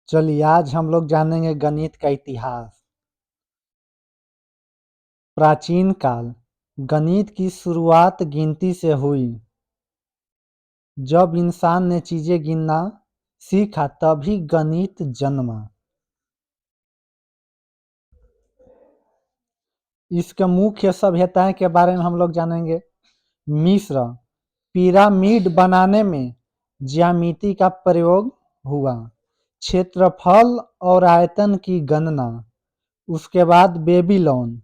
चलिए आज हम लोग जानेंगे गणित का इतिहास। प्राचीन काल गणित की शुरुआत गिनती से हुई। जब इंसान ने चीजें गिनना सीखा तभी गणित जन्मा। इसके मुख्य सभ्यताएं के बारे में हम लोग जानेंगे। मिस्र, पिरामिड बनाने में ज्यामिति का प्रयोग हुआ। क्षेत्रफल और आयतन की गणना। उसके बाद बेबीलोन,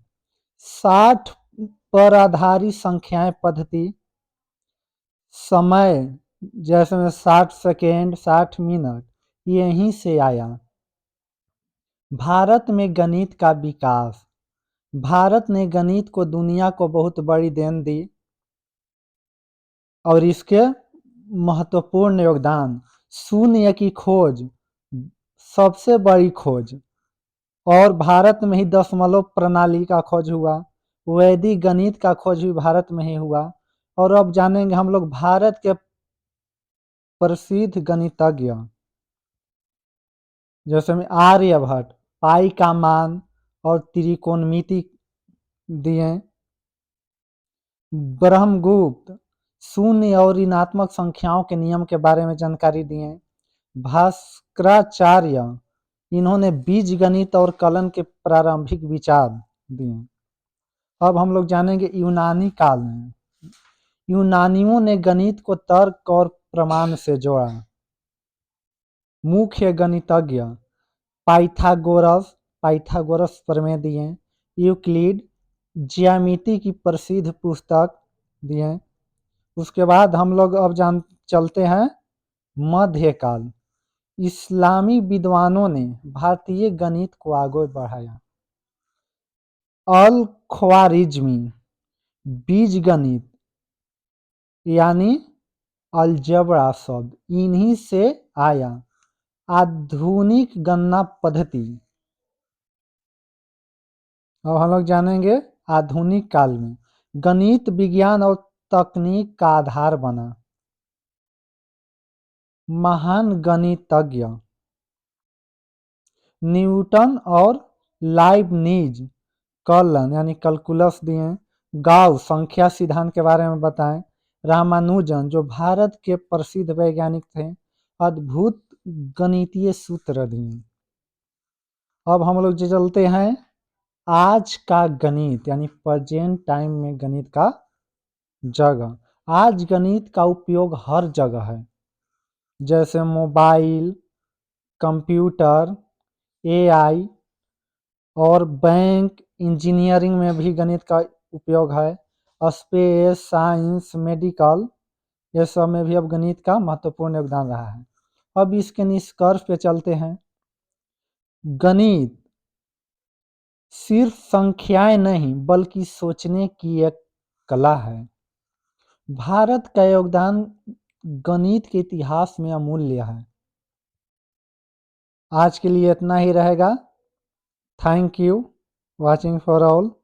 60 पर आधारित संख्याएं पद्धति। समय जैसे में 60 सेकेंड 60 मिनट यहीं से आया। भारत में गणित का विकास। भारत ने गणित को दुनिया को बहुत बड़ी देन दी और इसके महत्वपूर्ण योगदान। शून्य की खोज सबसे बड़ी खोज, और भारत में ही दशमलव प्रणाली का खोज हुआ। वैदिक गणित का खोज भी भारत में ही हुआ। और अब जानेंगे हम लोग भारत के प्रसिद्ध गणितज्ञ जैसे में आर्यभट्ट पाई का मान और त्रिकोणमिति दिए। ब्रह्मगुप्त शून्य और ऋणात्मक संख्याओं के नियम के बारे में जानकारी दिए। भास्कराचार्य इन्होंने बीज गणित और कलन के प्रारंभिक विचार दिए। अब हम लोग जानेंगे यूनानी काल में यूनानियों ने गणित को तर्क और प्रमाण से जोड़ा। मुख्य गणितज्ञ पाइथागोरस प्रमेय दिए। यूक्लिड ज्यामिति की प्रसिद्ध पुस्तक दिए। उसके बाद हम लोग अब चलते हैं मध्यकाल। इस्लामी विद्वानों ने भारतीय गणित को आगे बढ़ाया। अल ख्वारिज्मी बीज गणित यानी अलजबरा शब्द इन्हीं से आया। आधुनिक गणना पद्धति। अब हम लोग जानेंगे आधुनिक काल में गणित विज्ञान और तकनीक का आधार बना। महान गणितज्ञ न्यूटन और लाइबनिज कलन यानी कैलकुलस दिए। गाउस संख्या सिद्धांत के बारे में बताएं। रामानुजन जो भारत के प्रसिद्ध वैज्ञानिक थे, अद्भुत गणितीय सूत्र दिए। अब हम लोग चलते हैं आज का गणित यानी प्रेजेंट टाइम में गणित का जगह। आज गणित का उपयोग हर जगह है, जैसे मोबाइल, कंप्यूटर, एआई और बैंक, इंजीनियरिंग में भी गणित का उपयोग है। स्पेस साइंस, मेडिकल, ये सब में भी अब गणित का महत्वपूर्ण योगदान रहा है। अब इसके निष्कर्ष पे चलते हैं। गणित सिर्फ संख्याएं नहीं बल्कि सोचने की एक कला है। भारत का योगदान गणित के इतिहास में अमूल्य है। आज के लिए इतना ही रहेगा। Thank you watching for all.